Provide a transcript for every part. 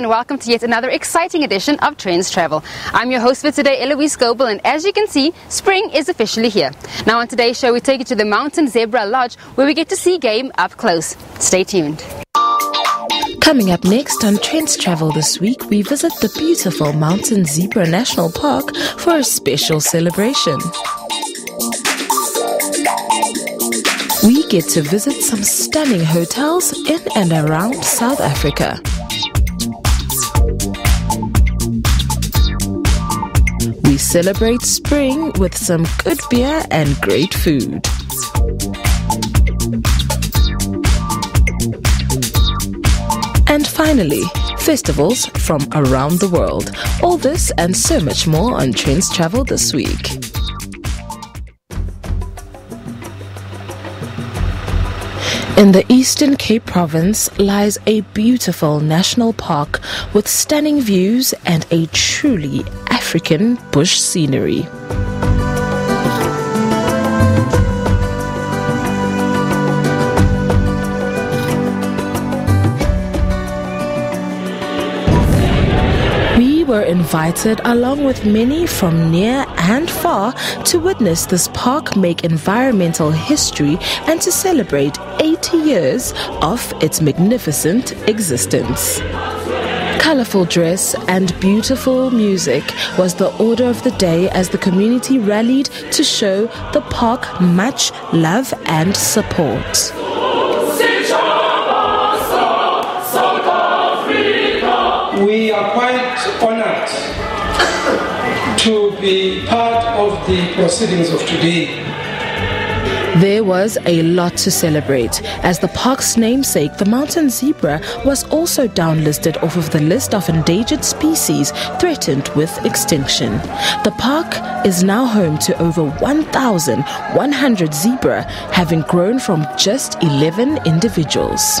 and welcome to yet another exciting edition of Trendz Travel. I'm your host for today, Eloise Goebel, and as you can see, spring is officially here. Now on today's show, we take you to the Mountain Zebra Lodge, where we get to see game up close. Stay tuned. Coming up next on Trendz Travel this week, we visit the beautiful Mountain Zebra National Park for a special celebration. We get to visit some stunning hotels in and around South Africa. We celebrate spring with some good beer and great food. And finally, festivals from around the world. All this and so much more on Trendz Travel this week. In the Eastern Cape Province lies a beautiful national park with stunning views and a truly African bush scenery. We were invited along with many from near and far to witness this park make environmental history and to celebrate 80 years of its magnificent existence. Colourful dress and beautiful music was the order of the day as the community rallied to show the park much love and support. We are quite honored to be part of the proceedings of today. There was a lot to celebrate, as the park's namesake, the mountain zebra, was also downlisted off of the list of endangered species threatened with extinction. The park is now home to over 1,100 zebra, having grown from just 11 individuals.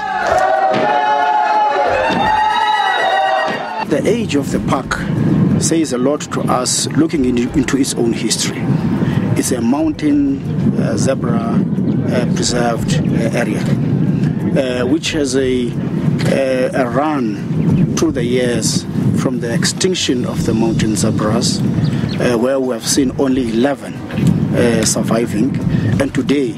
The age of the park says a lot to us looking into its own history. It's a mountain zebra preserved area, which has a run through the years from the extinction of the mountain zebras, where we have seen only 11 surviving, and today,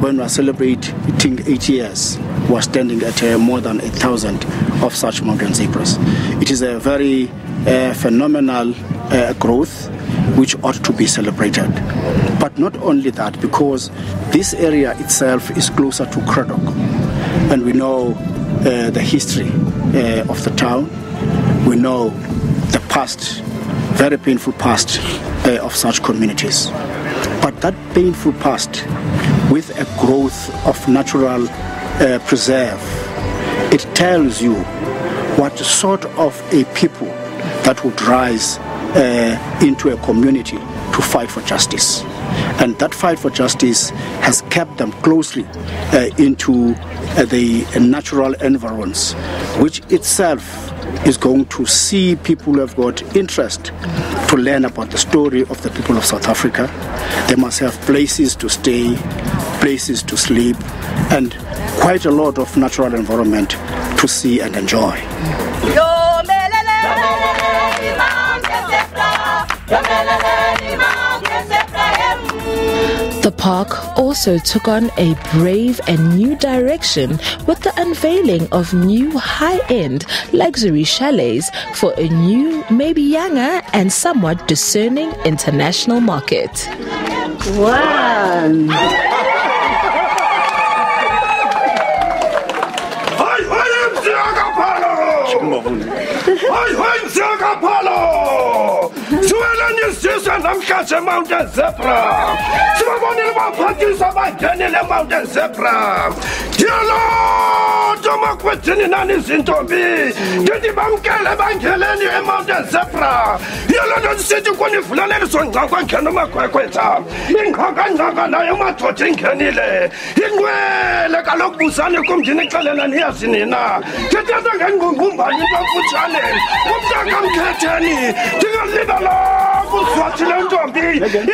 when we are celebrating 8 years, we are standing at more than 1,000 of such mountain zebras. It is a very phenomenal growth which ought to be celebrated. But not only that, because this area itself is closer to Craddock, and we know the history of the town. We know the past, very painful past of such communities. But that painful past, with a growth of natural preserve, it tells you what sort of a people that would rise into a community to fight for justice. And that fight for justice has kept them closely into the natural environs, which itself is going to see people who have got interest to learn about the story of the people of South Africa. They must have places to stay, places to sleep, and quite a lot of natural environment to see and enjoy. The park also took on a brave and new direction with the unveiling of new high-end luxury chalets for a new, maybe younger and somewhat discerning international market. One. Mountain zebra. Mountain zebra. Dear Lord, don't nani zintombi. Didi bamkele bankele mountain zebra. Yolo don't sit you when you flanel son gwan kanoma kwakweta. In kaganga na yoma totin kanile. Inwe le kalok busane kumjini kalena niasinina. Ketata ngungumba yimba fuchane. Kumta kamketeni. Tinga lidala. Swatile ntombi.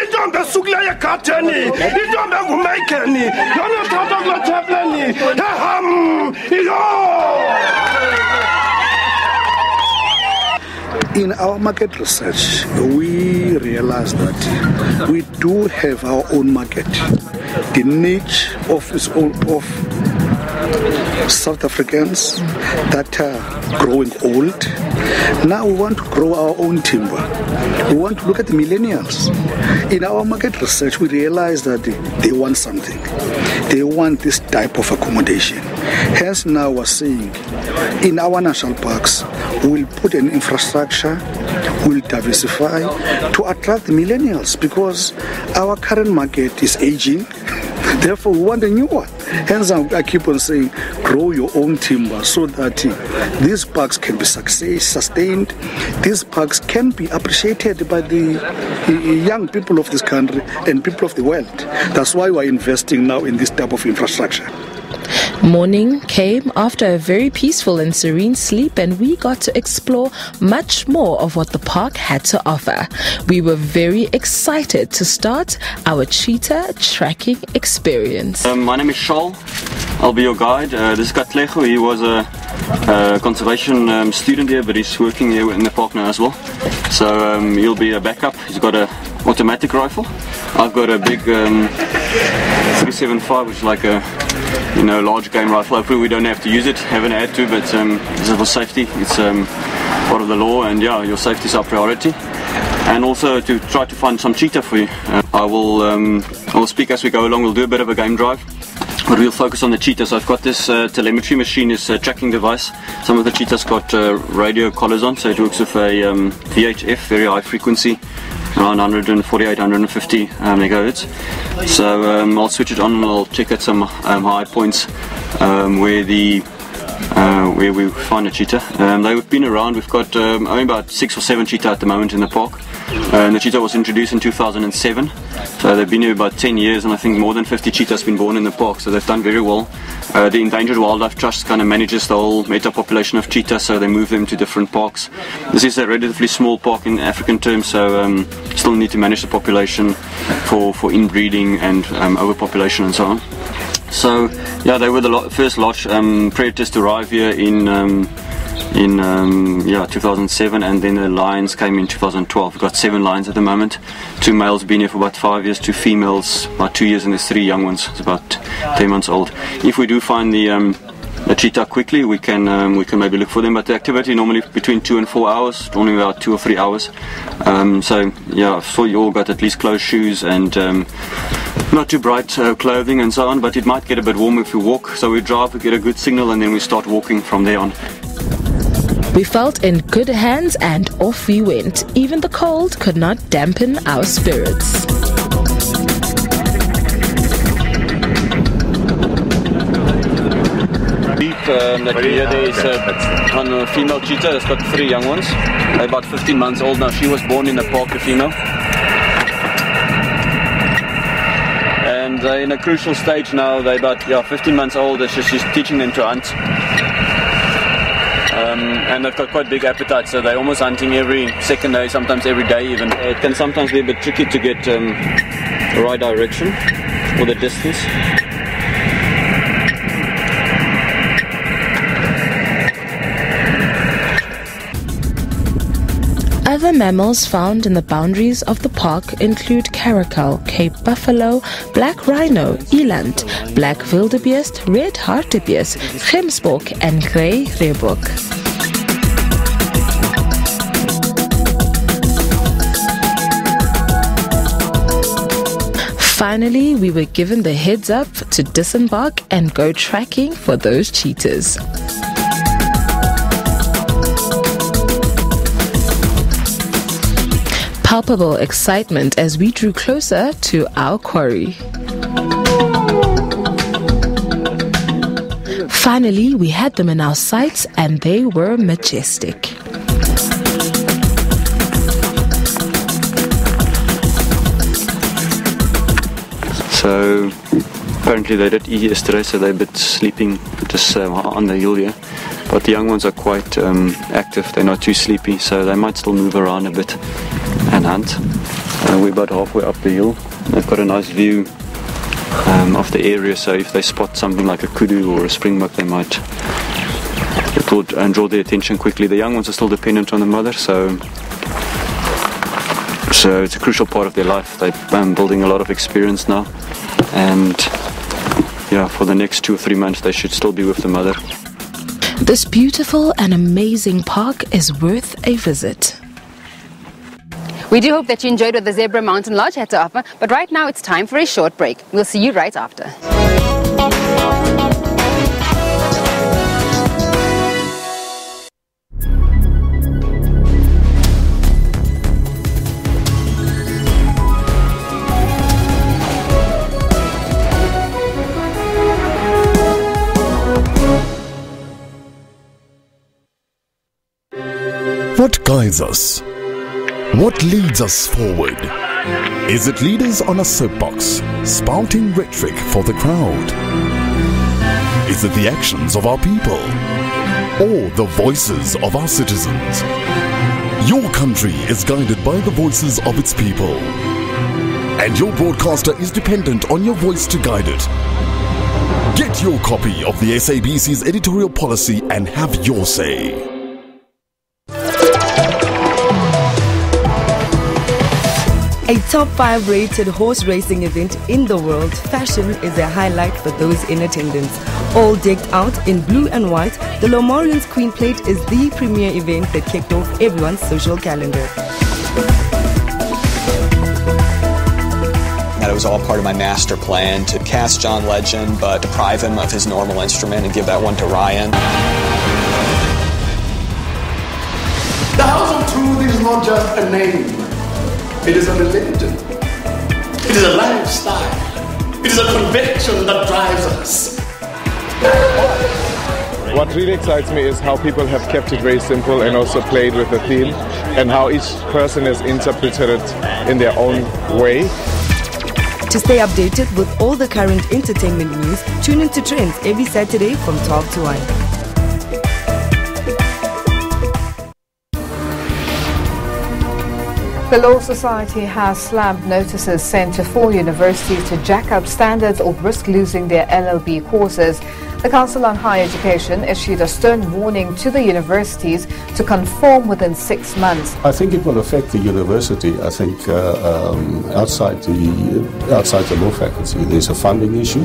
Intombi sukla ya kateni. Intombi ngumaikeni. Yana tata la tableni. Yo! In our market research, we realized that we do have our own market. The niche of South Africans that are growing old. Now we want to grow our own timber. We want to look at the millennials. In our market research, we realize that they want something. They want this type of accommodation. Hence now we're saying, in our national parks, we'll put an infrastructure, we'll diversify to attract the millennials, because our current market is aging. Therefore, we want a new one. Hence, I keep on saying, grow your own timber so that these parks can be sustained. These parks can be appreciated by the young people of this country and people of the world. That's why we're investing now in this type of infrastructure. Morning came after a very peaceful and serene sleep, and we got to explore much more of what the park had to offer. We were very excited to start our cheetah tracking experience. My name is Charles. I'll be your guide. This is Katlego. He was a conservation student here, but he's working here in the park now as well. So he'll be a backup. He's got an automatic rifle. I've got a big 375, which is like a large game rifle. Hopefully we don't have to use it, haven't had to, but this is for safety. It's part of the law, and yeah, your safety is our priority. And also to try to find some cheetah for you. I will speak as we go along. We'll do a bit of a game drive, but we'll focus on the cheetahs. I've got this telemetry machine, is a tracking device. Some of the cheetahs got radio collars on, so it works with a VHF, very high frequency, around 148, 150 megahertz. So I'll switch it on and I'll check at some high points where we find a cheetah. They've been around. We've got only about 6 or 7 cheetah at the moment in the park. And the cheetah was introduced in 2007, so they've been here about 10 years, and I think more than 50 cheetahs been born in the park, so they've done very well. The Endangered Wildlife Trust kind of manages the whole meta population of cheetahs, so they move them to different parks. This is a relatively small park in African terms, so still need to manage the population for inbreeding and overpopulation and so on. So yeah, they were the first large predators to arrive here in 2007, and then the lions came in 2012. We've got 7 lions at the moment. 2 males been here for about 5 years, 2 females about 2 years, and there's 3 young ones. It's about 10 months old. If we do find the cheetah quickly, we can maybe look for them, but the activity normally between 2 and 4 hours, only about 2 or 3 hours. So yeah, I saw you all got at least closed shoes and not too bright clothing and so on, but it might get a bit warm if we walk, so we drive, we get a good signal, and then we start walking from there on. We felt in good hands and off we went. Even the cold could not dampen our spirits. That here there is a female cheetah that's got 3 young ones. They're about 15 months old now. She was born in the park, the female. And they're in a crucial stage now. They're about 15 months old. She's teaching them to hunt. And they've got quite big appetite, so they're almost hunting every second day, sometimes every day even. It can sometimes be a bit tricky to get the right direction or the distance. Other mammals found in the boundaries of the park include caracal, Cape buffalo, black rhino, eland, black wildebeest, red hartebeest, gemsbok, and grey reebok. Finally, we were given the heads up to disembark and go tracking for those cheetahs. Palpable excitement as we drew closer to our quarry. Finally, we had them in our sights, and they were majestic. So apparently they did eat yesterday, so they're a bit sleeping just on the hill here. But the young ones are quite active. They're not too sleepy, so they might still move around a bit and hunt. We're about halfway up the hill. They've got a nice view of the area, so if they spot something like a kudu or a springbok, they might and draw their attention quickly. The young ones are still dependent on the mother, so it's a crucial part of their life. They're building a lot of experience now, and for the next 2 or 3 months they should still be with the mother. This beautiful and amazing park is worth a visit. We do hope that you enjoyed what the Zebra Mountain Lodge had to offer, but right now it's time for a short break. We'll see you right after. What guides us? What leads us forward? Is it leaders on a soapbox, spouting rhetoric for the crowd? Is it the actions of our people? Or the voices of our citizens? Your country is guided by the voices of its people. And your broadcaster is dependent on your voice to guide it. Get your copy of the SABC's editorial policy and have your say. A top 5 rated horse racing event in the world, fashion is a highlight for those in attendance. All decked out in blue and white, the Lomorians Queen Plate is the premier event that kicked off everyone's social calendar. That it was all part of my master plan to cast John Legend but deprive him of his normal instrument and give that one to Ryan. The House of Truth is not just a name. It is a religion. It is a lifestyle. It is a conviction that drives us. What really excites me is how people have kept it very simple and also played with the theme, and how each person has interpreted it in their own way. To stay updated with all the current entertainment news, tune into Trendz every Saturday from 12 to 1. The Law Society has slammed notices sent to 4 universities to jack up standards or risk losing their LLB courses. The Council on Higher Education issued a stern warning to the universities to conform within 6 months. I think it will affect the university. I think outside the law faculty there's a funding issue.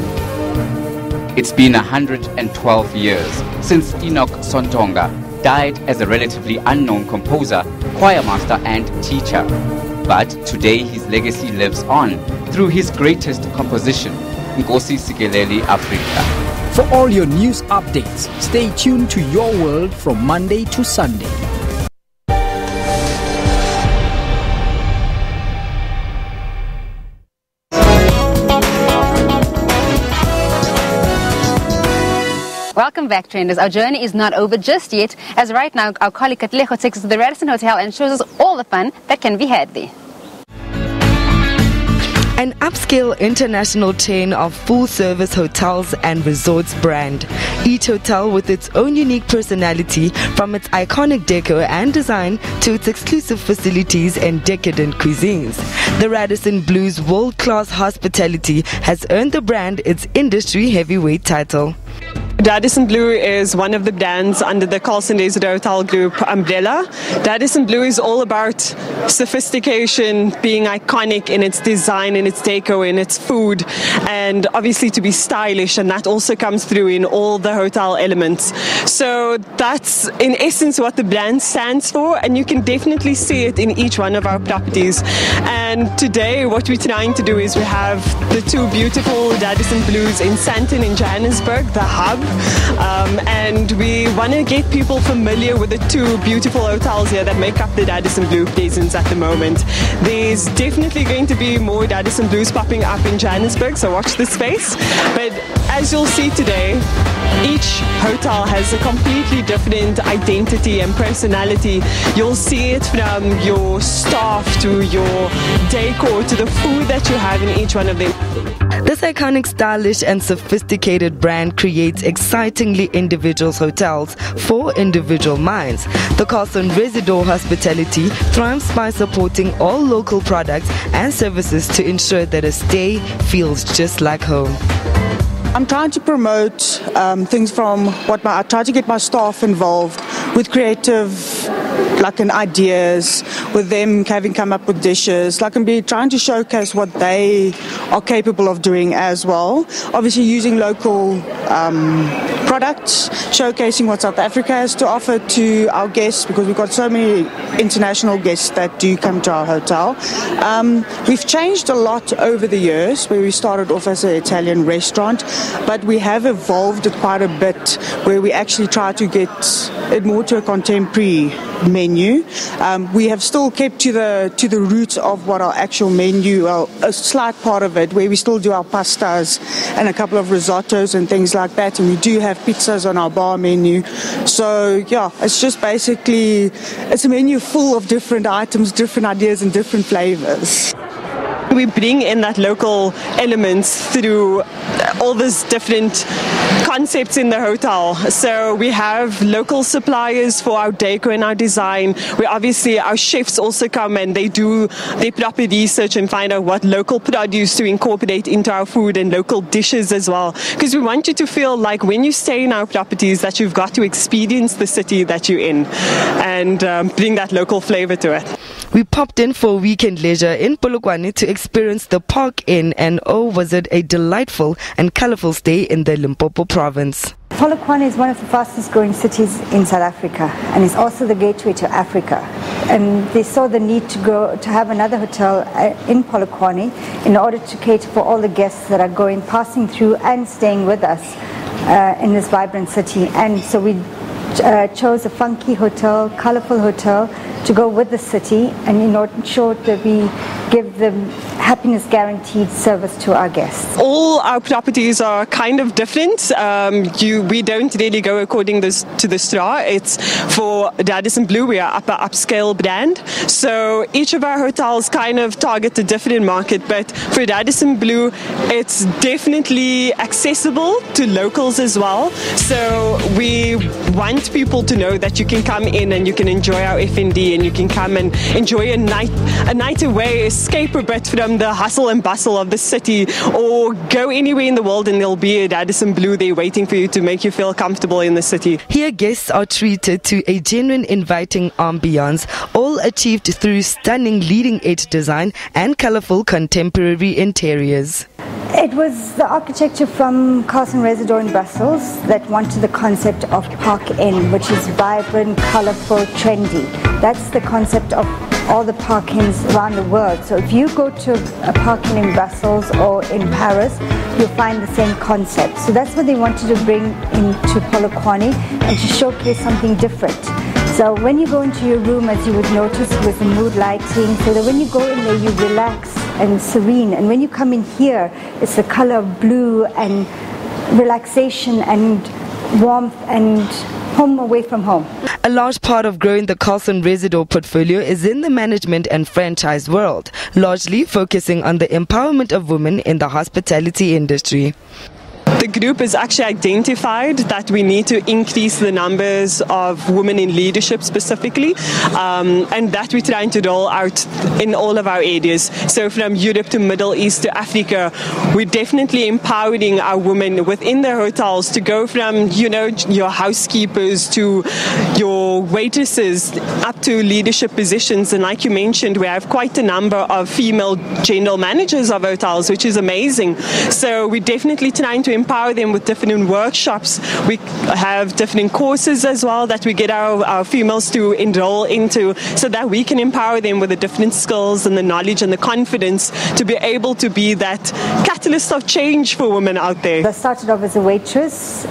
It's been 112 years since Enoch Sontonga died as a relatively unknown composer, choir master and teacher. But today his legacy lives on through his greatest composition, Nkosi Sikeleli Afrika. For all your news updates, stay tuned to Your World from Monday to Sunday. Welcome back, Trenders. Our journey is not over just yet, as right now our colleague Katlejo takes us to the Radisson Hotel and shows us all the fun that can be had there. An upscale international chain of full-service hotels and resorts brand. Each hotel with its own unique personality, from its iconic decor and design to its exclusive facilities and decadent cuisines. The Radisson Blu's world-class hospitality has earned the brand its industry heavyweight title. Radisson Blu is one of the brands under the Carlson Desert Hotel Group umbrella. Radisson Blu is all about sophistication, being iconic in its design, in its decor, in its food, and obviously to be stylish, and that also comes through in all the hotel elements. So that's in essence what the brand stands for, and you can definitely see it in each one of our properties. And today what we're trying to do is we have the 2 beautiful Radisson Blus in Sandton in Johannesburg, the hub. And we want to get people familiar with the 2 beautiful hotels here that make up the Radisson Blu presence at the moment. There's definitely going to be more Radisson Blus popping up in Johannesburg, so watch this space. But as you'll see today, each hotel has a completely different identity and personality. You'll see it from your staff to your decor to the food that you have in each one of them. This iconic, stylish and sophisticated brand creates excitingly individual hotels for individual minds. The Carlson Residor Hospitality thrives by supporting all local products and services to ensure that a stay feels just like home. I'm trying to promote things from I try to get my staff involved with creative ideas, with them having come up with dishes, and trying to showcase what they are capable of doing as well. Obviously using local products, showcasing what South Africa has to offer to our guests, because we've got so many international guests that do come to our hotel. We've changed a lot over the years, where we started off as an Italian restaurant, but we have evolved it quite a bit, where we actually try to get it more to a contemporary menu. We have still kept to the roots of what our actual menu, a slight part of it, where we still do our pastas and a couple of risottos and things like that, and we do have pizzas on our bar menu. So yeah, it's just basically, it's a menu full of different items, different ideas and different flavors. We bring in that local elements through all these different concepts in the hotel. So we have local suppliers for our decor and our design. Our chefs also come and they do their proper research and find out what local produce to incorporate into our food and local dishes as well. Because we want you to feel like when you stay in our properties that you've got to experience the city that you're in and bring that local flavor to it. We popped in for weekend leisure in Polokwane to experience the Park Inn, and was it a delightful and colorful stay in the Limpopo province. Polokwane is one of the fastest growing cities in South Africa, and is also the gateway to Africa. And they saw the need to have another hotel in Polokwane in order to cater for all the guests that are passing through and staying with us in this vibrant city. And so we chose a funky hotel, colorful hotel to go with the city, and ensure that we give them happiness guaranteed service to our guests. All our properties are kind of different. We don't really go according to the star. It's for Radisson Blu, we are upscale brand. So each of our hotels kind of target a different market, but for Radisson Blu, it's definitely accessible to locals as well. So we want people to know that you can come in and you can enjoy our F&D, and you can come and enjoy a night away, escape a bit from the hustle and bustle of the city, or go anywhere in the world and there'll be a Radisson Blu there waiting for you to make you feel comfortable in the city. Here guests are treated to a genuine inviting ambience, all achieved through stunning leading-edge design and colorful contemporary interiors. It was the architecture from Carlson Residor in Brussels that wanted the concept of Park Inn, which is vibrant, colorful, trendy. That's the concept of all the Park Inns around the world. So if you go to a Park Inn in Brussels or in Paris, you'll find the same concept. So that's what they wanted to bring into Polokwane, and to showcase something different. So when you go into your room, as you would notice with the mood lighting, so that when you go in there you relax and serene, and when you come in here it's the color of blue and relaxation and warmth and home away from home. A large part of growing the Carlson Residor portfolio is in the management and franchise world, largely focusing on the empowerment of women in the hospitality industry. The group has actually identified that we need to increase the numbers of women in leadership specifically, and that we're trying to roll out in all of our areas. So from Europe to Middle East to Africa, we're definitely empowering our women within their hotels to go from, your housekeepers to your waitresses up to leadership positions. And like you mentioned, we have quite a number of female general managers of hotels, which is amazing. So we're definitely trying to empower them with different workshops. We have different courses as well that we get our females to enroll into, so that we can empower them with the different skills and the knowledge and the confidence to be able to be that catalyst of change for women out there. I started off as a waitress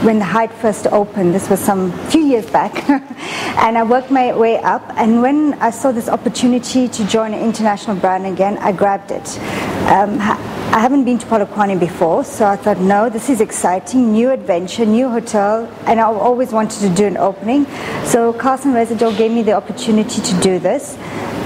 when the Hyde first opened. This was some few years back. And I worked my way up, and when I saw this opportunity to join an international brand again, I grabbed it. I haven't been to Polokwane before, so I thought, no, this is exciting, new adventure, new hotel, and I always wanted to do an opening. So Carlson Residor gave me the opportunity to do this.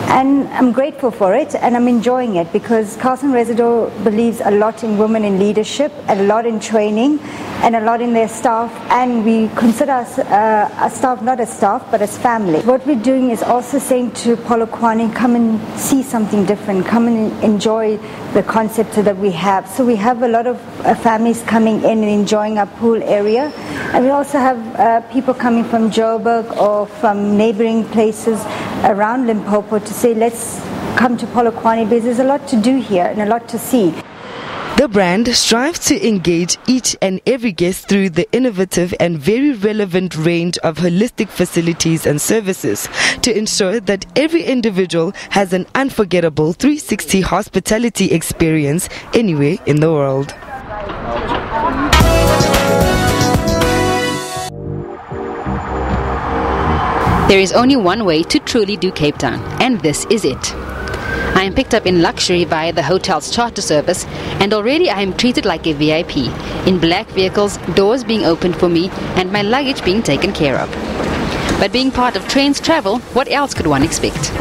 And I'm grateful for it, and I'm enjoying it because Carlson Residor believes a lot in women in leadership, and a lot in training, and a lot in their staff, and we consider us a staff not as staff but as family. What we're doing is also saying to Polokwane, come and see something different, come and enjoy the concept that we have. So we have a lot of families coming in and enjoying our pool area, and we also have people coming from Joburg or from neighboring places around Limpopo to say let's come to Polokwane because there's a lot to do here and a lot to see. The brand strives to engage each and every guest through the innovative and very relevant range of holistic facilities and services to ensure that every individual has an unforgettable 360 hospitality experience anywhere in the world. There is only one way to truly do Cape Town, and this is it. I am picked up in luxury via the hotel's charter service, and already I am treated like a VIP, in black vehicles, doors being opened for me, and my luggage being taken care of. But being part of Trendz Travel, what else could one expect?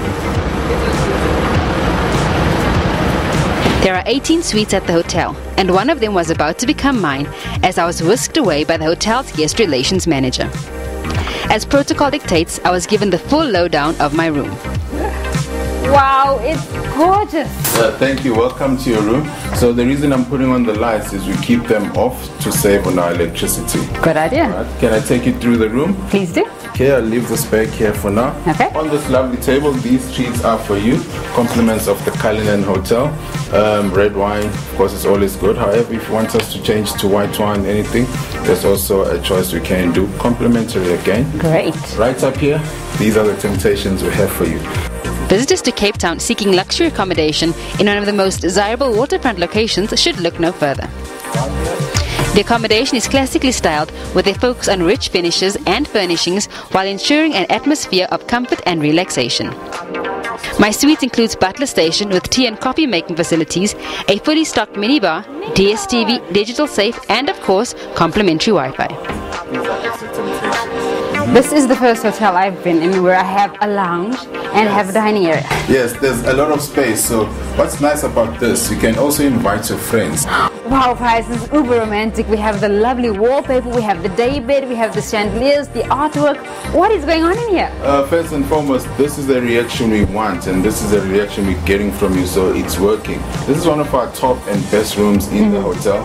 There are 18 suites at the hotel, and one of them was about to become mine as I was whisked away by the hotel's guest relations manager. As protocol dictates, I was given the full lowdown of my room. Wow, it's gorgeous. Thank you. Welcome to your room. So the reason I'm putting on the lights is we keep them off to save on our electricity. Good idea. Right. Can I take you through the room? Please do. Okay, I'll leave the spare here for now. Okay. On this lovely table, these treats are for you. Compliments of the Cullinan Hotel. Red wine, of course, is always good. However, if you want us to change to white wine, anything, there's also a choice we can do. Complimentary again. Great. Right up here, these are the temptations we have for you. Visitors to Cape Town seeking luxury accommodation in one of the most desirable waterfront locations should look no further. The accommodation is classically styled with a focus on rich finishes and furnishings while ensuring an atmosphere of comfort and relaxation. My suite includes butler station with tea and coffee making facilities, a fully stocked minibar, DSTV, digital safe, and of course, complimentary Wi-Fi. This is the first hotel I've been in where I have a lounge and have a dining area. Yes, there's a lot of space. So what's nice about this, you can also invite your friends. Wow, guys, this is uber romantic. We have the lovely wallpaper, we have the day bed, we have the chandeliers, the artwork. What is going on in here? First and foremost, this is the reaction we want, and this is the reaction we're getting from you, so it's working. This is one of our top and best rooms in the hotel.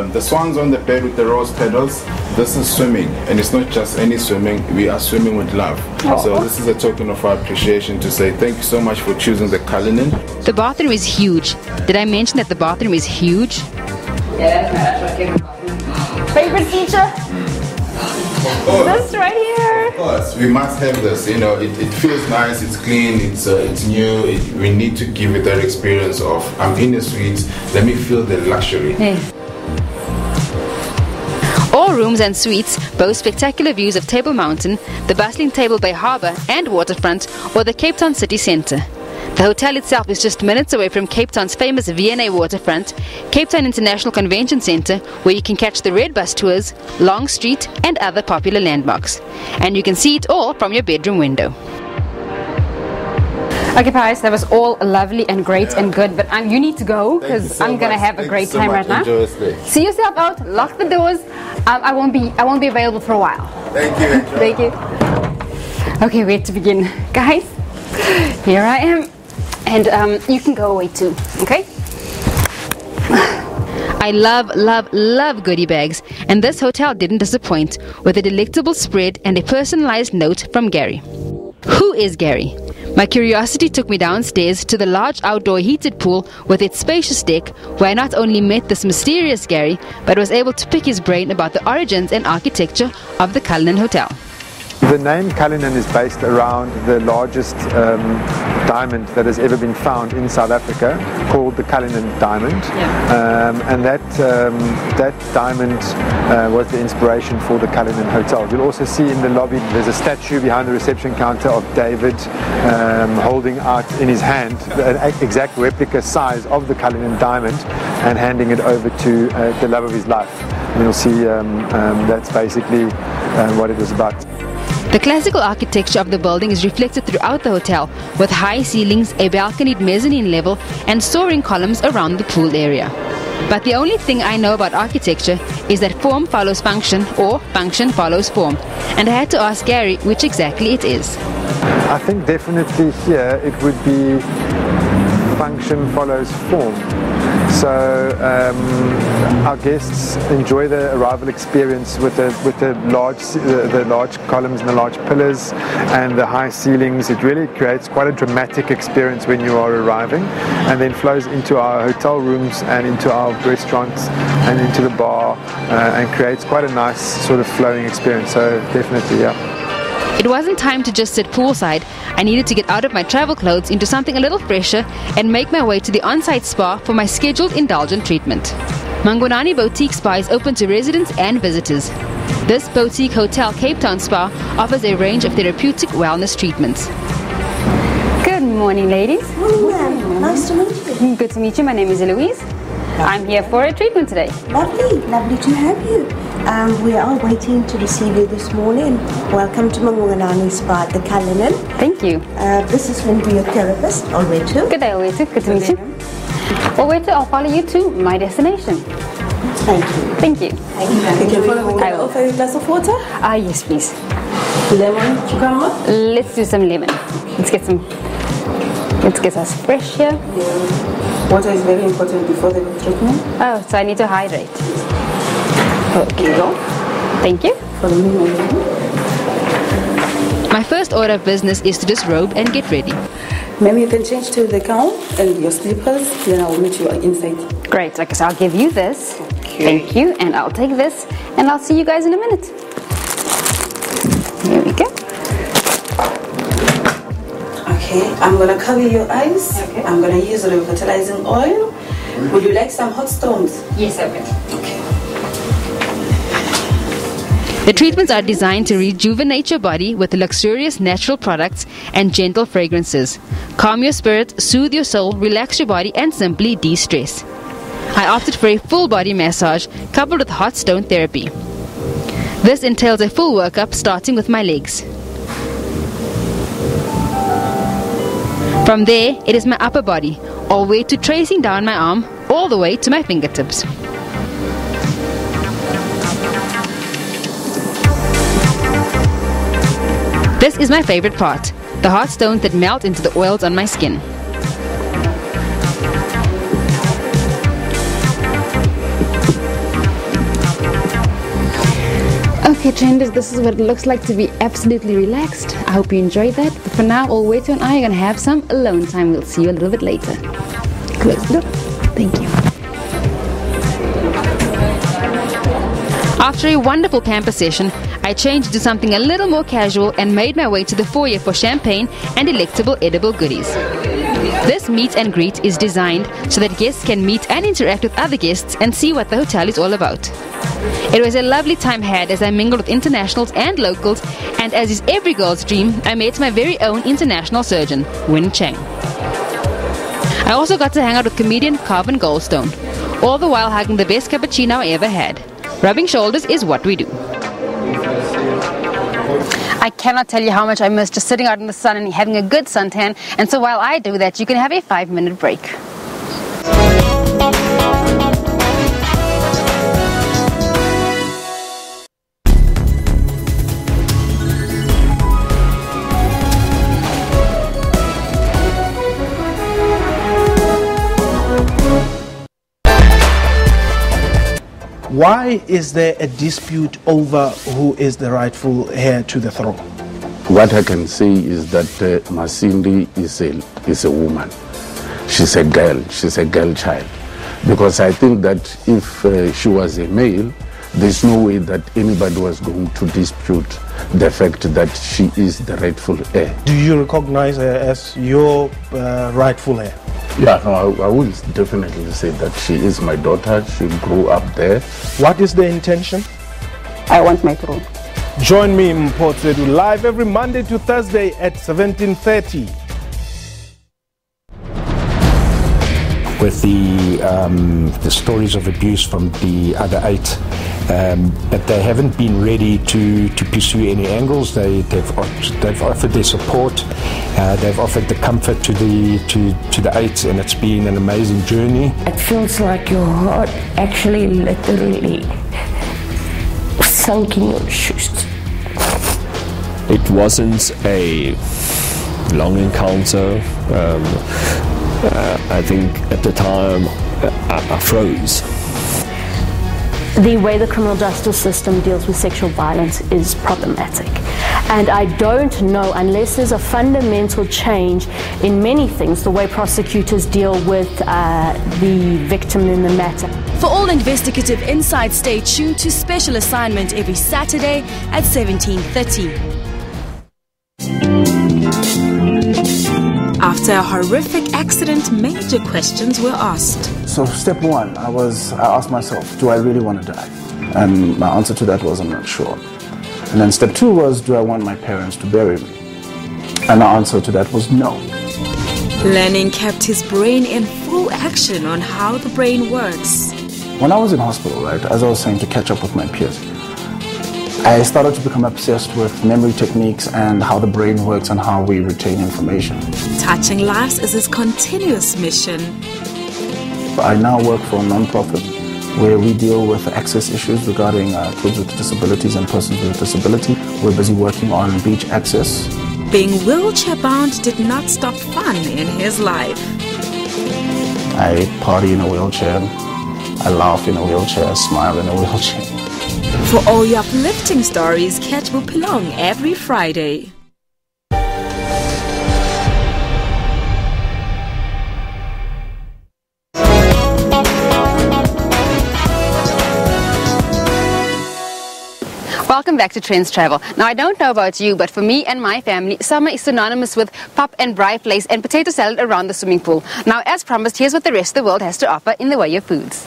The swans on the bed with the rose petals, this is swimming, and it's not just any swimming, we are swimming with love. So this is a token of our appreciation to say thank you so much for choosing the Cullinan. The bathroom is huge. Did I mention that the bathroom is huge? Yeah, that's right. Favorite feature? This right here. Of course, we must have this. You know, it feels nice, it's clean, it's new. We need to give it that experience of I'm in the suite, let me feel the luxury. Yes. All rooms and suites boast spectacular views of Table Mountain, the bustling Table Bay Harbour and waterfront, or the Cape Town city centre. The hotel itself is just minutes away from Cape Town's famous V&A waterfront, Cape Town International Convention Centre, where you can catch the Red Bus tours, Long Street and other popular landmarks. And you can see it all from your bedroom window. Okay, guys, that was all lovely and great and good, but you need to go because I'm gonna have a great time right now. See yourself out. Lock the doors. I won't be available for a while. Thank you. Thank you. Okay, where to begin, guys? Here I am, and you can go away too. Okay. I love goodie bags, and this hotel didn't disappoint with a delectable spread and a personalized note from Gary. Who is Gary? My curiosity took me downstairs to the large outdoor heated pool with its spacious deck, where I not only met this mysterious Gary, but was able to pick his brain about the origins and architecture of the Cullinan Hotel. The name Cullinan is based around the largest diamond that has ever been found in South Africa, called the Cullinan diamond. And that diamond was the inspiration for the Cullinan Hotel. You'll also see in the lobby there's a statue behind the reception counter of David holding out in his hand an exact replica size of the Cullinan diamond and handing it over to the love of his life. And you'll see that's basically what it was about. The classical architecture of the building is reflected throughout the hotel, with high ceilings, a balconied mezzanine level, and soaring columns around the pool area. But the only thing I know about architecture is that form follows function, or function follows form. And I had to ask Gary which exactly it is. I think definitely here it would be function follows form. So our guests enjoy the arrival experience with the large columns and the large pillars and the high ceilings. It really creates quite a dramatic experience when you are arriving, and then flows into our hotel rooms and into our restaurants and into the bar, and creates quite a nice sort of flowing experience. So definitely, yeah. It wasn't time to just sit poolside. I needed to get out of my travel clothes into something a little fresher and make my way to the on-site spa for my scheduled indulgent treatment. Mangwanani Boutique Spa is open to residents and visitors. This boutique hotel Cape Town spa offers a range of therapeutic wellness treatments. Good morning, ladies. Morning, ma'am. Nice to meet you. Good to meet you. My name is Eloise. I'm here for a treatment today. Lovely to have you. We are waiting to receive you this morning. Welcome to Mangwanani Spa at the Cullinan. Thank you. This is going to be your therapist, Olwetu. Good day, Olwetu. Good to meet you. Olwetu, I'll follow you to my destination. Thank you. Thank you. You can follow me. Can I offer you a glass of water? Yes, please. Lemon, cucumber? Let's do some lemon. Let's get us fresh here. Yeah. Water is very important before the treatment. Oh, so I need to hydrate. Okay. Thank you. Follow me. My first order of business is to disrobe and get ready. Ma'am, you can change to the gown and your slippers, then I'll meet you inside. Great, okay, so I'll give you this. Okay. Thank you, and I'll take this, and I'll see you guys in a minute. Here we go. Okay, I'm gonna cover your eyes. Okay. I'm gonna use revitalizing oil. Would you like some hot stones? Yes, I will. Okay. The treatments are designed to rejuvenate your body with luxurious natural products and gentle fragrances. Calm your spirit, soothe your soul, relax your body, and simply de-stress. I opted for a full body massage coupled with hot stone therapy. This entails a full workup starting with my legs. From there, it is my upper body, all the way to tracing down my arm, all the way to my fingertips. This is my favorite part, the hot stones that melt into the oils on my skin. Okay, Trendz, this is what it looks like to be absolutely relaxed. I hope you enjoyed that. But for now, Olwetu and I are going to have some alone time. We'll see you a little bit later. Close the door. Thank you. After a wonderful pamper session, I changed into something a little more casual and made my way to the foyer for champagne and delectable edible goodies. This meet and greet is designed so that guests can meet and interact with other guests and see what the hotel is all about. It was a lovely time had as I mingled with internationals and locals, and as is every girl's dream, I met my very own international surgeon, Win Chang. I also got to hang out with comedian Carvin Goldstone, all the while hugging the best cappuccino I ever had. Rubbing shoulders is what we do. I cannot tell you how much I miss just sitting out in the sun and having a good suntan. And so while I do that, you can have a 5-minute break. Why is there a dispute over who is the rightful heir to the throne? What I can say is that Masindi is a woman. She's a girl. She's a girl child. Because I think that if she was a male, there's no way that anybody was going to dispute the fact that she is the rightful heir. Do you recognize her as your rightful heir? Yeah, no, I will definitely say that she is my daughter. She grew up there. What is the intention? I want my throne. Join me in Port Zedu live every Monday to Thursday at 17:30. with the stories of abuse from the other 8, but they haven't been ready to pursue any angles. They've offered their support, they've offered the comfort to the 8s, and it's been an amazing journey. It feels like your heart actually literally sunk in your shoes. It wasn't a long encounter. I think at the time I froze. The way the criminal justice system deals with sexual violence is problematic. And I don't know, unless there's a fundamental change in many things, the way prosecutors deal with the victim in the matter. For all investigative insights, stay tuned to Special Assignment every Saturday at 17:30. After a horrific accident, major questions were asked. So step one, I asked myself, do I really want to die? And my answer to that was, I'm not sure. And then step 2 was, do I want my parents to bury me? And the answer to that was no. Lanning kept his brain in full action on how the brain works. When I was in hospital, right, as I was saying, to catch up with my peers, I started to become obsessed with memory techniques and how the brain works and how we retain information. Touching lives is his continuous mission. I now work for a non-profit where we deal with access issues regarding kids with disabilities and persons with disability. We're busy working on beach access. Being wheelchair-bound did not stop fun in his life. I party in a wheelchair, I laugh in a wheelchair, I smile in a wheelchair. For all your uplifting stories, catch Bupilong every Friday. Welcome back to Trendz Travel. Now, I don't know about you, but for me and my family, summer is synonymous with pop and bright place and potato salad around the swimming pool. Now, as promised, here's what the rest of the world has to offer in the way of foods.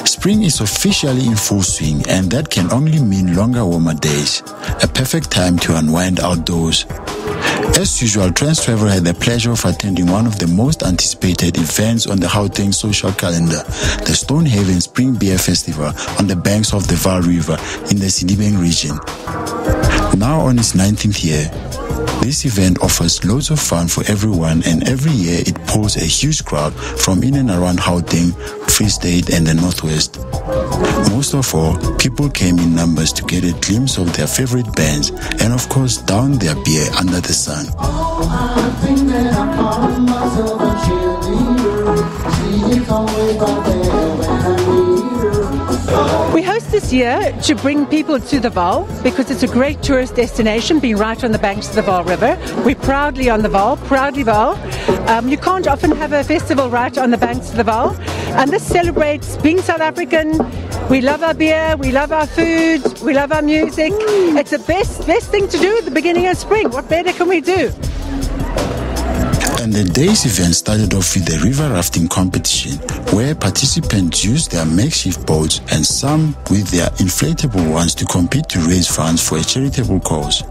Spring is officially in full swing, and that can only mean longer, warmer days. A perfect time to unwind outdoors. As usual, Trendz Travel had the pleasure of attending one of the most anticipated events on the Gauteng social calendar, the Stonehaven Spring Beer Festival on the banks of the Vaal River in the Sedibeng region. Now on its 19th year, this event offers loads of fun for everyone, and every year it pulls a huge crowd from in and around Gauteng, Free State and the Northwest. Most of all, people came in numbers to get a glimpse of their favorite bands and of course down their beer under the sun. We host this year to bring people to the Vaal because it's a great tourist destination, being right on the banks of the Vaal River. We're proudly on the Vaal, proudly Vaal. You can't often have a festival right on the banks of the Vaal, and this celebrates being South African. We love our beer, we love our food, we love our music. It's the best thing to do at the beginning of spring. What better can we do? And the day's event started off with the river rafting competition, where participants used their makeshift boats and some with their inflatable ones to compete to raise funds for a charitable cause.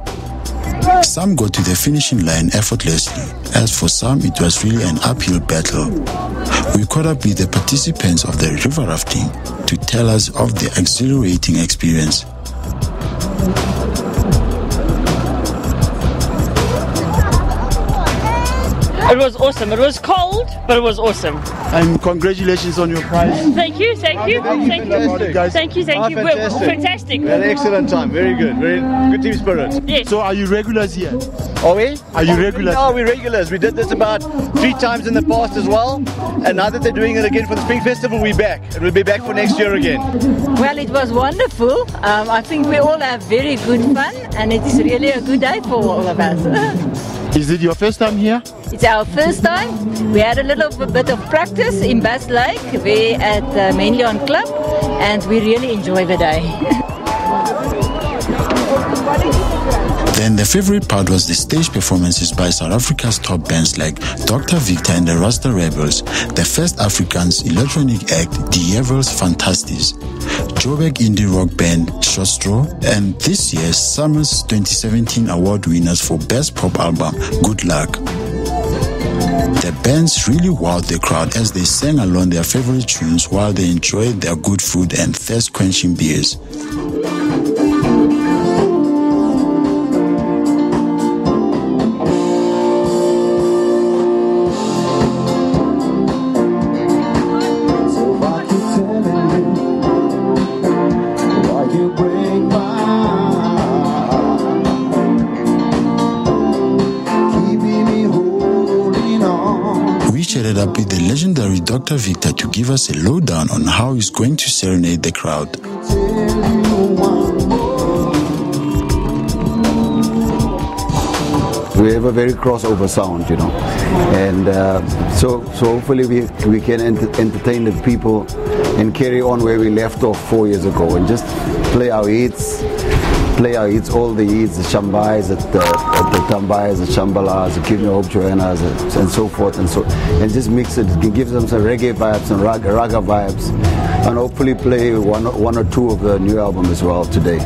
Some got to the finishing line effortlessly, as for some it was really an uphill battle. We caught up with the participants of the river rafting to tell us of the exhilarating experience. It was awesome. It was cold, but it was awesome. And congratulations on your prize. Thank you, thank you, thank you, guys. thank you. Fantastic. Fantastic. We had an excellent time. Very good. Very good team spirit. Yes. So are you regulars here? Are we? Are you regulars? No, we're regulars. We did this about 3 times in the past as well. And now that they're doing it again for the Spring Festival, we're back. And we'll be back for next year again. Well, it was wonderful. I think we all have very good fun, and it is really a good day for all of us. Is it your first time here? It's our first time. We had a little bit of practice in Bass Lake. We're at Mainleon Club, and we really enjoy the day. And the favorite part was the stage performances by South Africa's top bands like Dr. Victor and the Rasta Rebels, the first Afrikaans electronic act, Die Rebels Fantasties, Joburg indie rock band Shostro, and this year's Summer's 2017 award winners for Best Pop Album, Good Luck. The bands really wowed the crowd as they sang along their favorite tunes while they enjoyed their good food and thirst-quenching beers. Up with the legendary Dr. Victor to give us a lowdown on how he's going to serenade the crowd. We have a very crossover sound, you know, and so hopefully we can entertain the people and carry on where we left off 4 years ago and just play our hits, all the hits, the Shambais, the Tambais, the Shambalas, the Give Me Hope Joannas, and so forth, and just mix it, give them some reggae vibes and raga vibes, and hopefully play one or two of the new album as well today.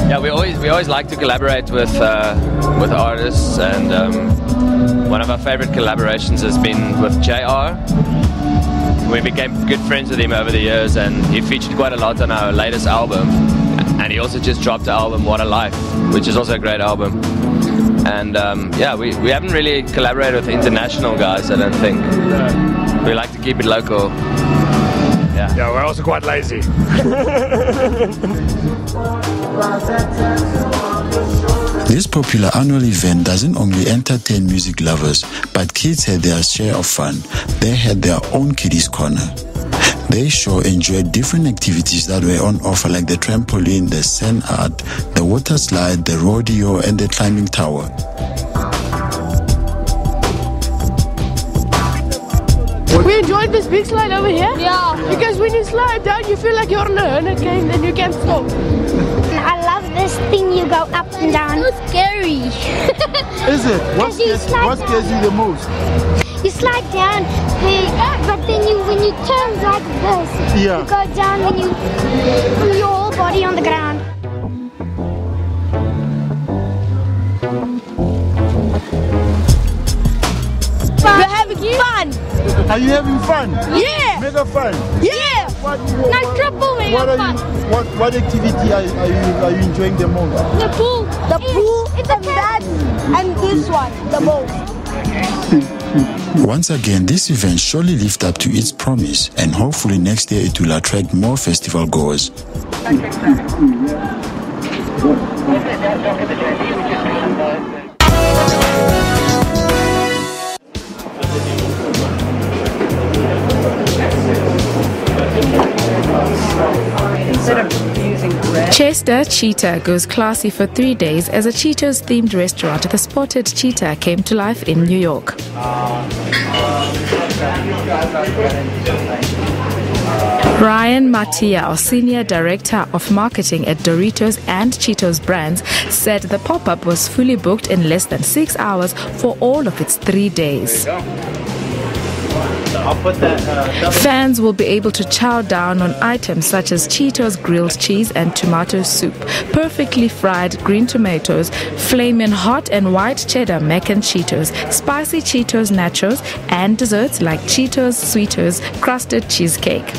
Yeah, we always like to collaborate with artists, and one of our favorite collaborations has been with JR. We became good friends with him over the years, and he featured quite a lot on our latest album. And he also just dropped the album What a Life, which is also a great album. And yeah, we haven't really collaborated with international guys, I don't think. We like to keep it local. Yeah, we're also quite lazy. This popular annual event doesn't only entertain music lovers, but kids had their share of fun. They had their own kiddies corner. They sure enjoyed different activities that were on offer, like the trampoline, the sand art, the water slide, the rodeo, and the climbing tower. We enjoyed this big slide over here. Yeah. Because when you slide down, you feel like you're on a hurricane and you can't stop. I love this thing, you go up and down. It's so scary. Is it? What scares you the most? You slide down, but then when you turn like this, you go down and you put your whole body on the ground. We're having fun. Are you having fun? Yeah. Mega fun? Yeah. Not triple mega fun. What activity are you enjoying the most? The pool. The pool, and that, and this one, the most. Once again, this event surely lived up to its promise, and hopefully next year it will attract more festival goers. Chester Cheetah goes classy for 3 days as a Cheetos-themed restaurant, The Spotted Cheetah, came to life in New York. Ryan Mattia, Senior Director of Marketing at Doritos and Cheetos brands, said the pop-up was fully booked in less than 6 hours for all of its 3 days. Fans will be able to chow down on items such as Cheetos grilled cheese and tomato soup, perfectly fried green tomatoes, flaming hot and white cheddar mac and Cheetos, spicy Cheetos nachos, and desserts like Cheetos Sweetos crusted cheesecake.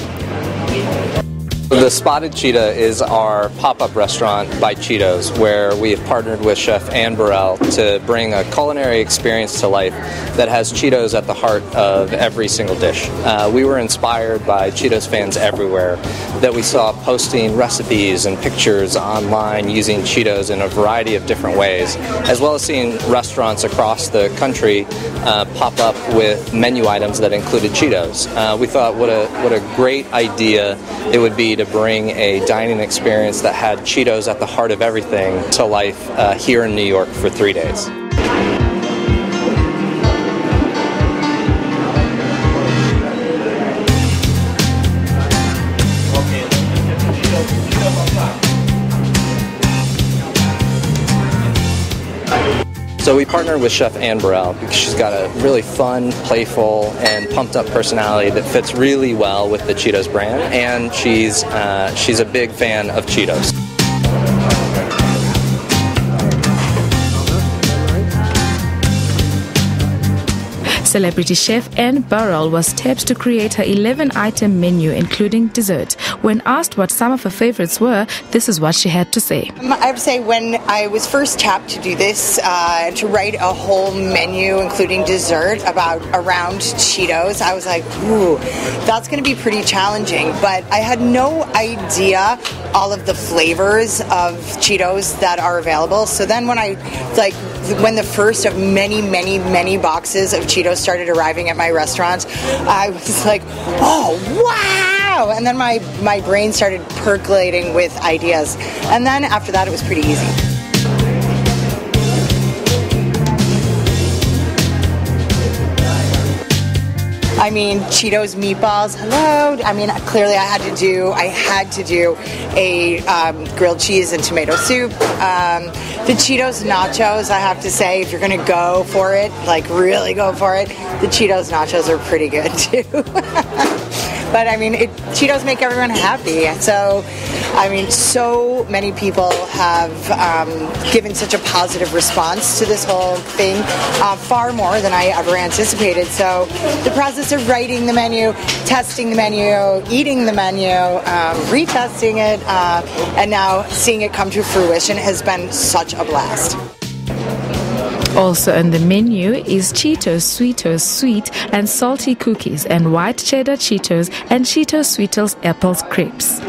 The Spotted Cheetah is our pop-up restaurant by Cheetos, where we have partnered with Chef Ann Burrell to bring a culinary experience to life that has Cheetos at the heart of every single dish. We were inspired by Cheetos fans everywhere that we saw posting recipes and pictures online using Cheetos in a variety of different ways, as well as seeing restaurants across the country pop up with menu items that included Cheetos. We thought what a great idea it would be to bring a dining experience that had Cheetos at the heart of everything to life here in New York for 3 days. So we partnered with Chef Ann Burrell because she's got a really fun, playful, and pumped-up personality that fits really well with the Cheetos brand, and she's a big fan of Cheetos. Celebrity chef Ann Burrell was tapped to create her 11-item menu, including dessert. When asked what some of her favorites were, this is what she had to say. I have to say, when I was first tapped to do this, to write a whole menu, including dessert, around Cheetos, I was like, ooh, that's going to be pretty challenging. But I had no idea all of the flavors of Cheetos that are available. So then when the first of many boxes of Cheetos started arriving at my restaurant, I was like, oh, wow! And then my brain started percolating with ideas. And then after that, it was pretty easy. I mean, Cheetos meatballs, hello. I mean, clearly I had to do a grilled cheese and tomato soup. The Cheetos nachos, I have to say, if you're going to go for it, like really go for it, the Cheetos nachos are pretty good too. But I mean, Cheetos make everyone happy. So, I mean, so many people have given such a positive response to this whole thing, far more than I ever anticipated. So the process of writing the menu, testing the menu, eating the menu, retesting it, and now seeing it come to fruition has been such a blast. Also on the menu is Cheetos Sweetos Sweet and Salty Cookies and White Cheddar Cheetos and Cheetos Sweetos Apples Crepes.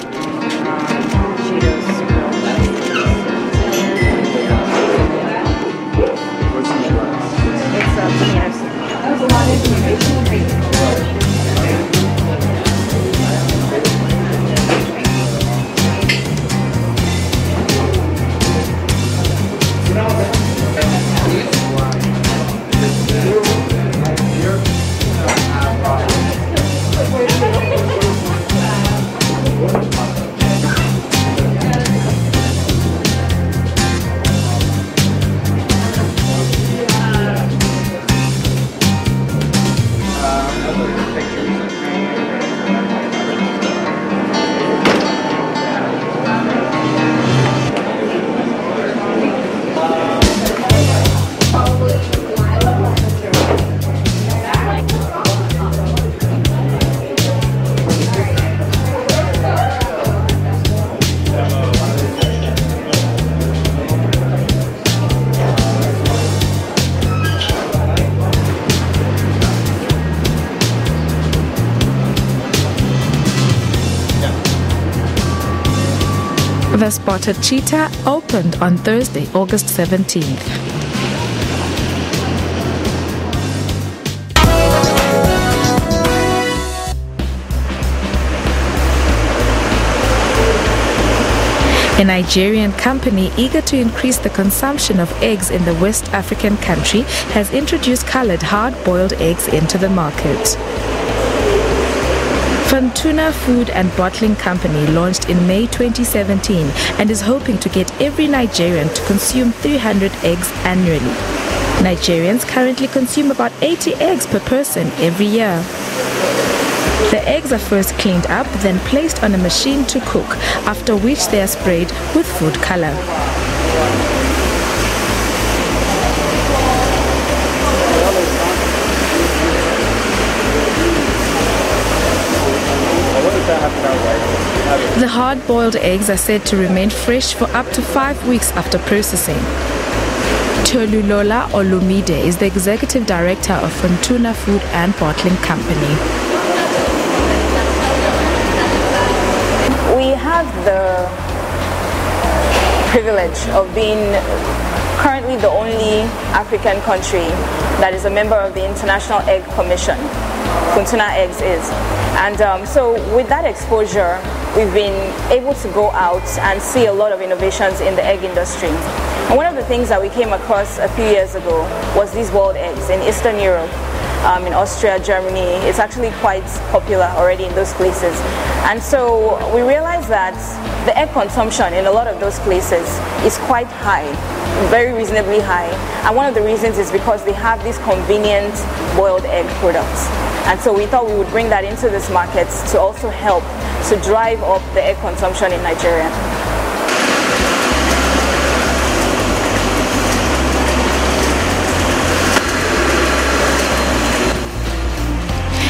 The Spotted Cheetah opened on Thursday, August 17th. A Nigerian company eager to increase the consumption of eggs in the West African country has introduced colored hard-boiled eggs into the market. Fortuna Food and Bottling Company launched in May 2017 and is hoping to get every Nigerian to consume 300 eggs annually. Nigerians currently consume about 80 eggs per person every year. The eggs are first cleaned up, then placed on a machine to cook, after which they are sprayed with food color. The hard-boiled eggs are said to remain fresh for up to 5 weeks after processing. Tolulola Olumide is the executive director of Fortuna Food and Bottling Company. We have the privilege of being currently the only African country that is a member of the International Egg Commission. Fortuna Eggs is. And so with that exposure, we've been able to go out and see a lot of innovations in the egg industry. And one of the things that we came across a few years ago was these boiled eggs in Eastern Europe. in Austria, Germany. It's actually quite popular already in those places. And so we realized that the egg consumption in a lot of those places is quite high, very reasonably high. And one of the reasons is because they have these convenient boiled egg products. And so we thought we would bring that into this market to also help to drive up the egg consumption in Nigeria.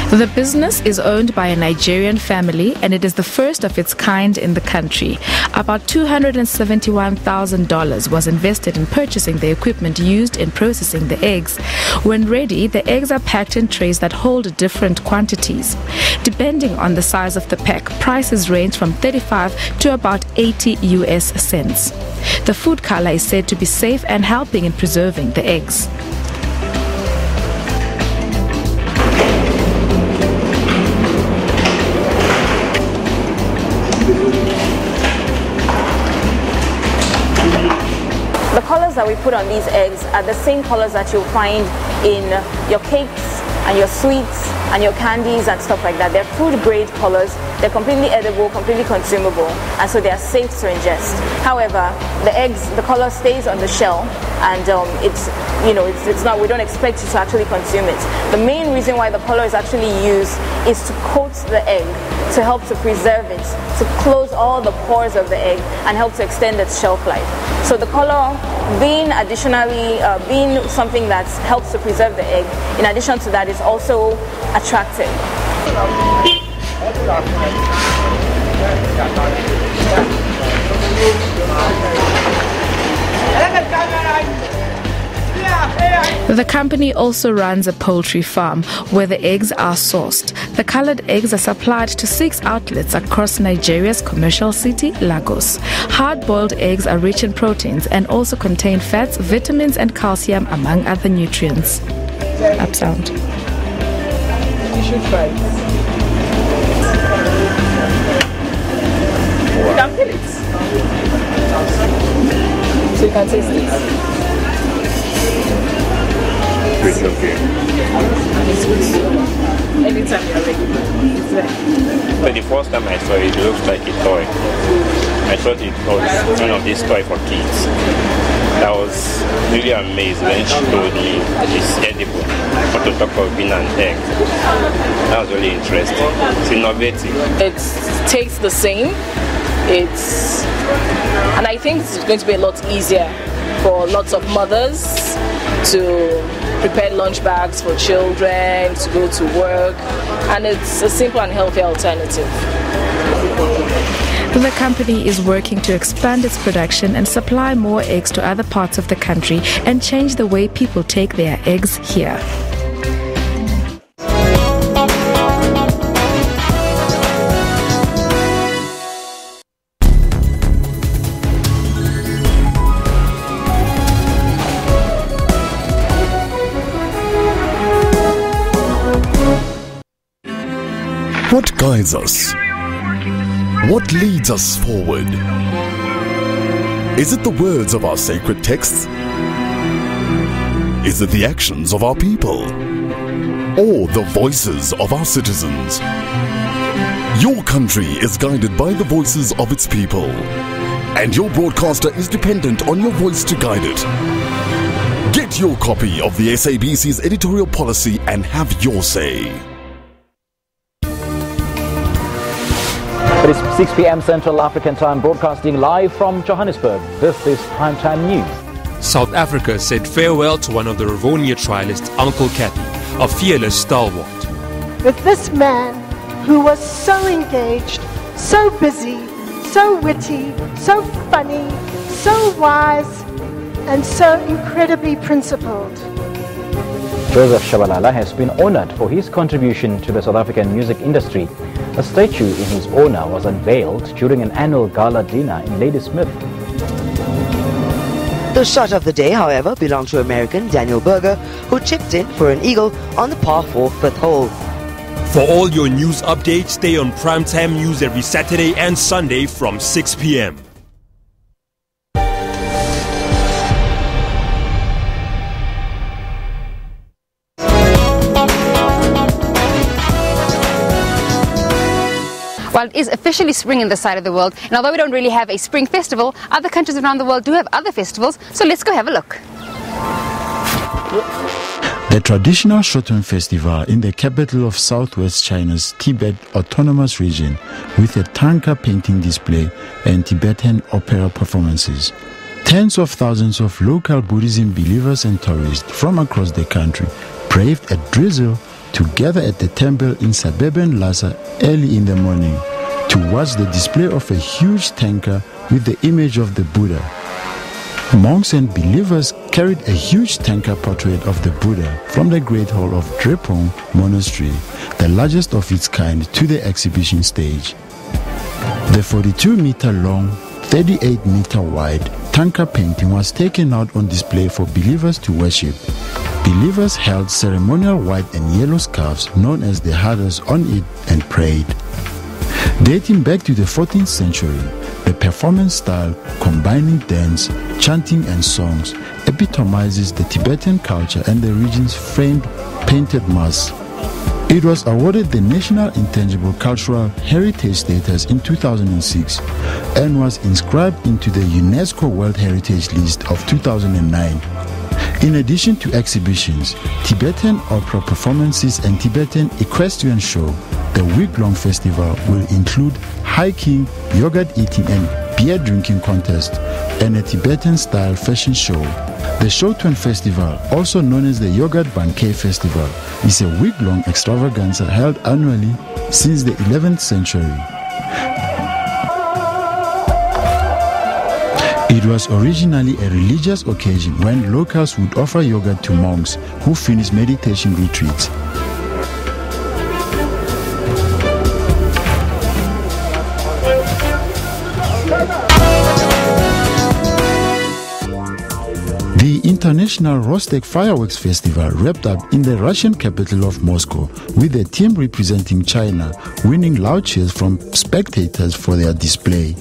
The business is owned by a Nigerian family and it is the first of its kind in the country. About $271,000 was invested in purchasing the equipment used in processing the eggs. When ready, the eggs are packed in trays that hold different quantities. Depending on the size of the pack, prices range from 35 to about 80 US cents. The food color is said to be safe and helping in preserving the eggs. The colors that we put on these eggs are the same colors that you'll find in your cakes and your sweets and your candies and stuff like that. They're food grade colors. They're completely edible, completely consumable, and so they are safe to ingest. However, the eggs, the color stays on the shell, and it's not. We don't expect you to actually consume it. The main reason why the color is actually used is to coat the egg, to help to preserve it, to close all the pores of the egg and help to extend its shelf life. So the color being something that helps to preserve the egg, in addition to that, is also attractive. The company also runs a poultry farm where the eggs are sourced. The colored eggs are supplied to 6 outlets across Nigeria's commercial city, Lagos. Hard-boiled eggs are rich in proteins and also contain fats, vitamins and calcium, among other nutrients. Up sound. You should try it. You can feel it. So you can taste it. It's okay. Anytime you're ready. It's ready. But the first time I saw it, it looks like a toy. I thought it was one of these toys for kids. I was really amazed when she told me it's edible. What to talk about being an egg. That was really interesting. It's innovative. It tastes the same. And I think it's going to be a lot easier for lots of mothers to prepare lunch bags for children, to go to work, and it's a simple and healthy alternative. The company is working to expand its production and supply more eggs to other parts of the country and change the way people take their eggs here. What guides us? What leads us forward? Is it the words of our sacred texts? Is it the actions of our people? Or the voices of our citizens? Your country is guided by the voices of its people, and your broadcaster is dependent on your voice to guide it. Get your copy of the SABC's editorial policy and have your say. It is 6 p.m. Central African Time, broadcasting live from Johannesburg. This is Primetime News. South Africa said farewell to one of the Rivonia trialists, Uncle Kathy, a fearless stalwart. With this man who was so engaged, so busy, so witty, so funny, so wise, and so incredibly principled. Joseph Shabalala has been honored for his contribution to the South African music industry. A statue in his honor was unveiled during an annual gala dinner in Ladysmith. The shot of the day, however, belonged to American Daniel Berger, who chipped in for an eagle on the par 4 fifth hole. For all your news updates, stay on Primetime News every Saturday and Sunday from 6 p.m. While it is officially spring in this side of the world, and although we don't really have a spring festival, other countries around the world do have other festivals, so let's go have a look. The traditional Shoton Festival in the capital of southwest China's Tibet Autonomous Region, with a tanka painting display and Tibetan opera performances. Tens of thousands of local Buddhism believers and tourists from across the country braved a drizzle to gather at the temple in suburban Lhasa early in the morning to watch the display of a huge tanka with the image of the Buddha. Monks and believers carried a huge tanka portrait of the Buddha from the Great Hall of Drepung Monastery, the largest of its kind, to the exhibition stage. The 42-meter long, 38-meter wide tanka painting was taken out on display for believers to worship. Believers held ceremonial white and yellow scarves known as the hadas on it and prayed. Dating back to the 14th century, the performance style, combining dance, chanting and songs, epitomizes the Tibetan culture and the region's famed painted mass. It was awarded the National Intangible Cultural Heritage status in 2006 and was inscribed into the UNESCO World Heritage List of 2009. In addition to exhibitions, Tibetan opera performances and Tibetan equestrian show, the week-long festival will include hiking, yogurt eating and beer drinking contest, and a Tibetan-style fashion show. The Shoton Festival, also known as the Yogurt Banquet Festival, is a week-long extravaganza held annually since the 11th century. It was originally a religious occasion when locals would offer yogurt to monks who finished meditation retreats. The International Rostek Fireworks Festival wrapped up in the Russian capital of Moscow, with a team representing China winning loud cheers from spectators for their display.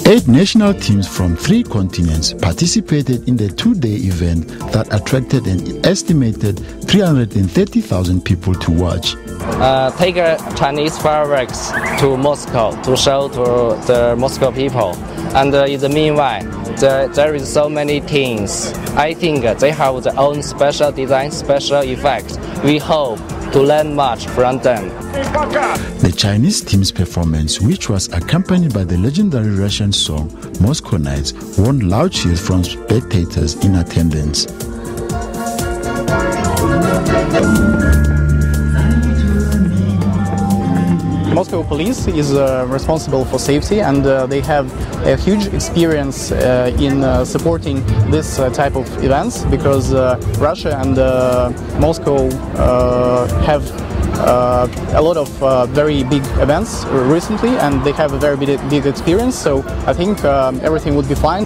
8 national teams from 3 continents participated in the 2-day event that attracted an estimated 330,000 people to watch. Take Chinese fireworks to Moscow to show to the Moscow people. And in the meanwhile, there is so many teams. I think they have their own special design, special effects. We hope to learn much from them. The Chinese team's performance, which was accompanied by the legendary Russian song Moscow Nights, won loud cheers from spectators in attendance. Moscow police is responsible for safety, and they have a huge experience in supporting this type of events, because Russia and Moscow have a lot of very big events recently, and they have a very big experience, so I think everything would be fine.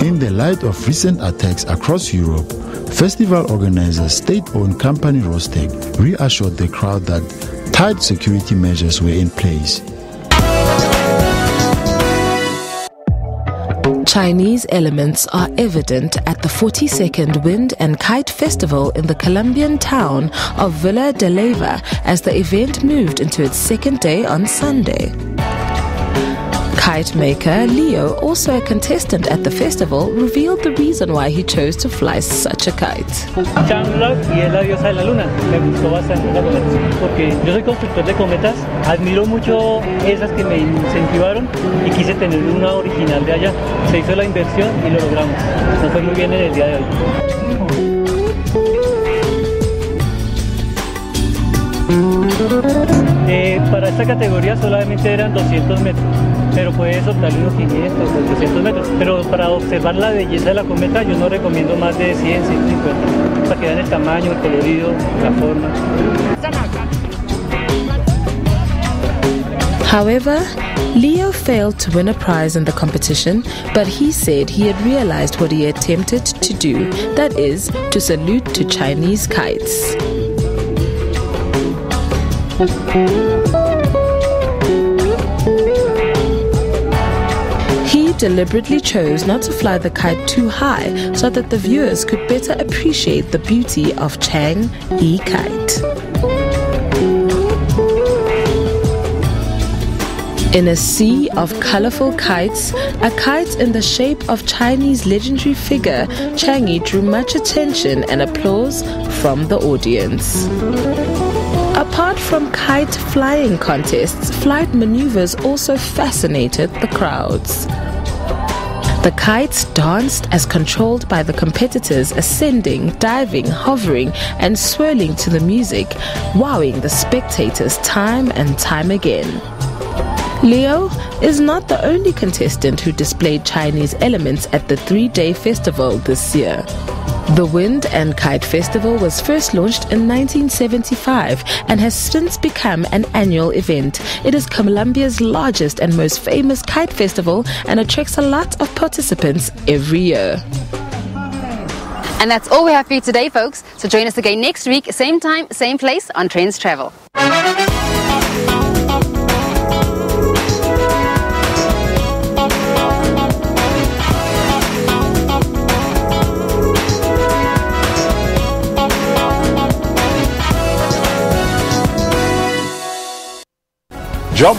In the light of recent attacks across Europe, festival organizer, state-owned company Rostek reassured the crowd that tight security measures were in place. Chinese elements are evident at the 42nd Wind and Kite Festival in the Colombian town of Villa de Leyva as the event moved into its second day on Sunday. Kite maker Leo, also a contestant at the festival, revealed the reason why he chose to fly such a kite. Shamrock y es la diosa de la luna. Me gustó bastante porque yo soy constructor de cometas, admiro mucho esas que me incentivaron y quise tener una original de allá. Se hizo la inversión y lo logramos. Nos fue muy bien en el día de hoy. Para esta categoría solamente eran 200 metros, pero puedes optarle unos 500 o 800 metros. Pero para observar la belleza de la cometa yo no recomiendo más de 100, 150, para que vean el tamaño, el colorido, la forma. However, Leo failed to win a prize in the competition, but he said he had realized what he attempted to do, that is, to salute to Chinese kites. He deliberately chose not to fly the kite too high so that the viewers could better appreciate the beauty of Chang'e kite. In a sea of colorful kites, a kite in the shape of Chinese legendary figure Chang'e drew much attention and applause from the audience. Apart from kite flying contests, flight maneuvers also fascinated the crowds. The kites danced as controlled by the competitors, ascending, diving, hovering, and swirling to the music, wowing the spectators time and time again. Leo is not the only contestant who displayed Chinese elements at the 3-day festival this year. The Wind and Kite Festival was first launched in 1975 and has since become an annual event. It is Colombia's largest and most famous kite festival and attracts a lot of participants every year. And that's all we have for you today, folks. So join us again next week, same time, same place on Trendz Travel. Job